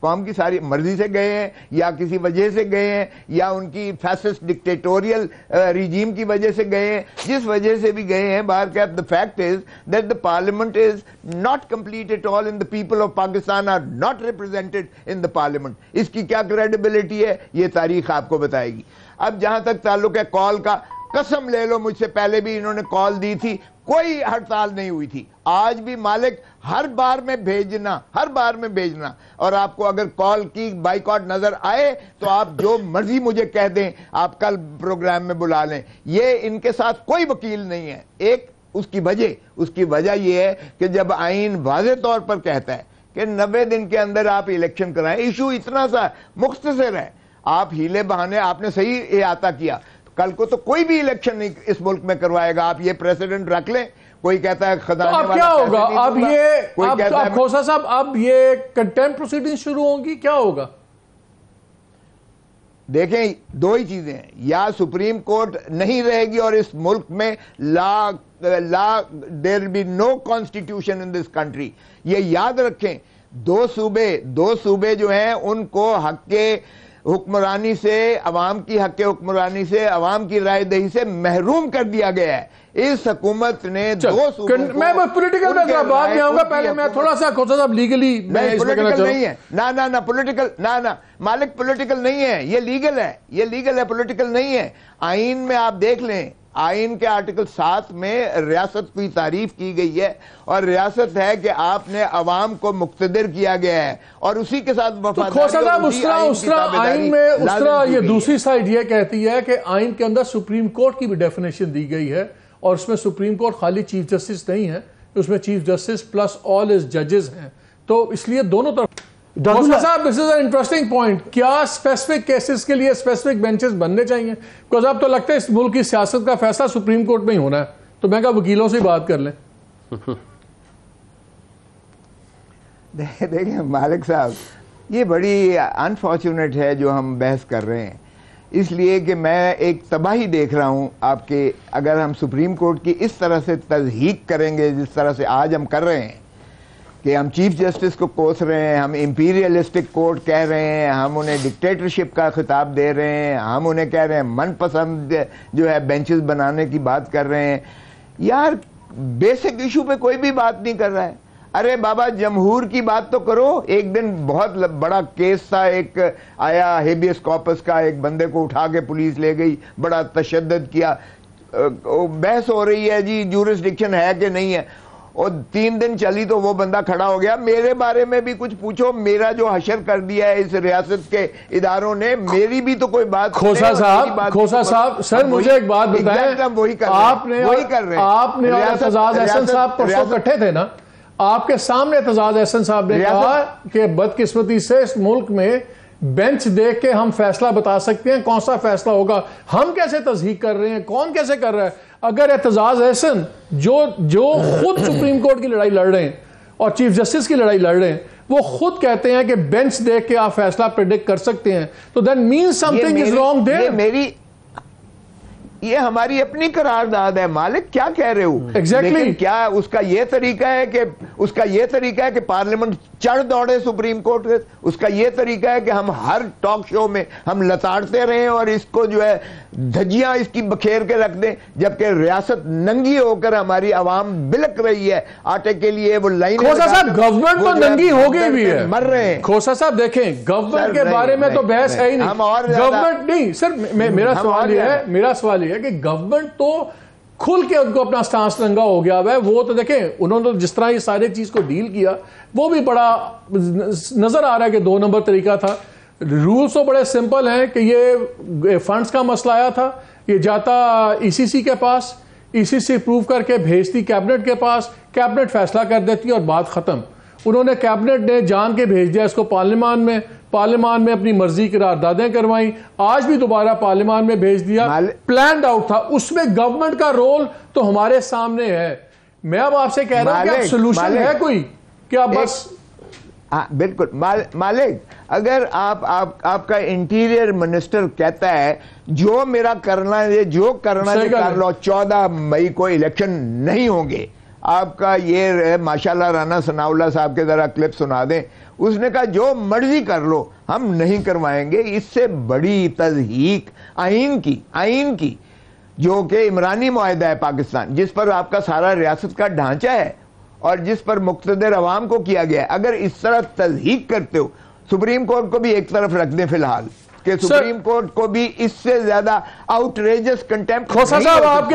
قوم کی ساری مرضی سے گئے ہیں یا کسی وجہ سے گئے ہیں یا ان کی فیسسٹ ڈکٹیٹوریل ریجیم کی وجہ سے گئے ہیں, جس وجہ سے بھی گئے ہیں, the fact is that the parliament is not complete at all and the people of Pakistan are not represented in the parliament. اس کی کیا کریڈیبلٹی ہے یہ تاریخ آپ کو بتائے گی. اب جہاں تک تعلق ہے کال کا, قسم لے لو مجھ سے پہلے بھی انہوں نے کال دی تھی, کوئی ہڑتال نہیں ہوئی تھی. آج بھی مالک ہر بار میں بھیجنا, اور آپ کو اگر کال کی بائیکاٹ نظر آئے تو آپ جو مرضی مجھے کہہ دیں, آپ کل پروگرام میں بلا لیں. یہ ان کے ساتھ کوئی وکیل نہیں ہے. ایک اس کی وجہ یہ ہے کہ جب آئین واضح طور پر کہتا ہے کہ 90 دن کے اندر آپ الیکشن کرائیں, ایشو اتنا سا مختصر ہے, آپ ہیلے بہانے آپ نے صحیح احاطہ کیا. کل کو تو کوئی بھی الیکشن نہیں اس ملک میں کروائے گا, آپ یہ پریسیڈنٹ رکھ لیں. کوئی کہتا ہے خزانے والا, اب کیا ہوگا؟ اب یہ کھوسا صاحب, اب یہ کنٹیمپٹ پروسیڈنگ شروع ہوں گی, کیا ہوگا؟ دیکھیں دو ہی چیزیں ہیں, یا سپریم کورٹ نہیں رہے گی اور اس ملک میں لا there will be no constitution in this country. یہ یاد رکھیں, دو صوبے جو ہیں ان کو حق کے حکمرانی سے, عوام کی حق حکمرانی سے, عوام کی رائے دہی سے محروم کر دیا گیا ہے. اس حکومت نے دو صوبوں کو, میں پولیٹیکل میں بات میں آؤں گا, پہلے میں تھوڑا سا کھوسا صاحب لیگلی پولیٹیکل نہیں ہے, نہ پولیٹیکل, نہ مالک پولیٹیکل نہیں ہے, یہ لیگل ہے, پولیٹیکل نہیں ہے. آئین میں آپ دیکھ لیں, آئین کے آرٹیکل 7 میں ریاست کی تعریف کی گئی ہے, اور ریاست ہے کہ آپ نے عوام کو مقتدر کیا گیا ہے, اور اسی کے ساتھ آئین میں اس طرح یہ دوسری سائڈ یہ کہتی ہے کہ آئین کے اندر سپریم کورٹ کی بھی ڈیفینیشن دی گئی ہے, اور اس میں سپریم کورٹ خالی چیف جسٹس نہیں ہے, اس میں چیف جسٹس پلس آل از ججز ہیں. تو اس لیے دونوں طرف صاحب this is an interesting point. کیا اسپیسیفک کیسز کے لیے اسپیسیفک بینچز بننے چاہیے؟ بیکاز اب تو لگتا ہے اس ملک کی سیاست کا فیصلہ سپریم کورٹ میں ہی ہونا ہے, تو میں کہا وکیلوں سے بات کر لیں. دیکھیں مالک صاحب, یہ بڑی انفارچونیٹ ہے جو ہم بحث کر رہے ہیں, اس لیے کہ میں ایک تباہی دیکھ رہا ہوں آپ کے. اگر ہم سپریم کورٹ کی اس طرح سے تضحیق کریں گے جس طرح سے آج ہم کر رہے ہیں, کہ ہم چیف جسٹس کو کوس رہے ہیں, ہم امپیریلسٹک کورٹ کہہ رہے ہیں, ہم انہیں ڈکٹیٹرشپ کا خطاب دے رہے ہیں, ہم انہیں کہہ رہے ہیں من پسند جو ہے بینچز بنانے کی بات کر رہے ہیں. یار بیسک ایشو پہ کوئی بھی بات نہیں کر رہا ہے. ارے بابا جمہور کی بات تو کرو. ایک دن بہت بڑا کیس تھا, ایک آیا ہیبیس کارپس کا, ایک بندے کو اٹھا کے پولیس لے گئی, بڑا تشدد کیا, بحث ہو رہی ہے جی جورسڈکشن ہے کہ نہیں ہے, اور 3 دن چلی تو وہ بندہ کھڑا ہو گیا. میرے بارے میں بھی کچھ پوچھو, میرا جو حشر کر دیا ہے اس ریاست کے اداروں نے, میری بھی تو کوئی بات. کھوسا صاحب سر مجھے ایک بات بتائیں, آپ نے اور اعتزاز احسن صاحب پرسوں کٹھے تھے نا, آپ کے سامنے اعتزاز احسن صاحب نے کہا کہ بدقسمتی سے اس ملک میں بینچ دیکھ کے ہم فیصلہ بتا سکتے ہیں کون سا فیصلہ ہوگا. ہم کیسے تصحیح کر رہے ہیں, کون کیسے کر رہا ہے؟ اگر اعتزاز احسن جو خود سپریم کورٹ کی لڑائی لڑ رہے ہیں اور چیف جسٹس کی لڑائی لڑ رہے ہیں, وہ خود کہتے ہیں کہ بینچ دیکھ کے آپ فیصلہ پریڈکٹ کر سکتے ہیں, تو then means something is wrong there. یہ ہماری اپنی قرارداد ہے مالک, کیا کہہ رہے ہو؟ ایگزیکٹلی. کیا اس کا یہ طریقہ ہے کہ پارلیمنٹ چڑھ دوڑے سپریم کورٹ, اس کا یہ طریقہ ہے کہ ہم ہر ٹاک شو میں ہم لتاڑتے رہیں اور اس کو جو ہے دھجیاں اس کی بکھیر کے رکھ دیں, جبکہ ریاست ننگی ہو کر ہماری عوام بلک رہی ہے آٹے کے لیے. وہ لائن کھوسا صاحب گورنمنٹ تو ننگی ہو گئی بھی ہے, مر رہے ہیں. کھوسا صاحب دیکھیں گورنمنٹ کے بارے میں تو بحث ہے ہی نہیں, گورنمنٹ نہیں سر. میرا سوال یہ ہے کہ گورنمنٹ تو کھل کے ان کو اپنا سٹانس رنگا ہو گیا ہے. وہ تو دیکھیں انہوں نے جس طرح یہ سارے چیز کو ڈیل کیا وہ بھی بڑا نظر آ رہا ہے کہ 2 نمبر طریقہ تھا. رولز تو بڑے سمپل ہیں کہ یہ فنڈز کا مسئلہ آیا تھا, یہ جاتا ای سی سی کے پاس, ای سی سی اپروو کر کے بھیجتی کیبنٹ کے پاس, کیبنٹ فیصلہ کر دیتی اور بات ختم. انہوں نے کیبنٹ نے جان کے بھیج دیا اس کو پارلیمان میں اپنی مرضی قراردادیں کروائیں, آج بھی دوبارہ پارلیمان میں بھیج دیا. پلانڈ آؤٹ تھا, اس میں گورنمنٹ کا رول تو ہمارے سامنے ہے. میں اب آپ سے کہہ رہا ہوں کہ سولوشن ہے کوئی, کیا بس بالکل مالک, اگر آپ کا انٹیریئر منسٹر کہتا ہے جو میرا کرنا ہے جو کرنا ہے کر لو, 14 مئی کو الیکشن نہیں ہوں گے, آپ کا یہ ماشاءاللہ رانا ثناء اللہ صاحب کے ذرا کلپ سنا دیں. اس نے کہا جو مرضی کر لو ہم نہیں کروائیں گے. اس سے بڑی تضحیق آئین کی جو کہ عمرانی معاہدہ ہے پاکستان، جس پر آپ کا سارا ریاست کا ڈھانچہ ہے اور جس پر مقتدر عوام کو کیا گیا ہے، اگر اس طرح تضحیق کرتے ہو، سپریم کورٹ کو بھی ایک طرف رکھ دیں فی الحال کہ سپریم کورٹ کو بھی اس سے زیادہ آؤٹریجس کنٹیمپٹ کھوسا صاحب آپ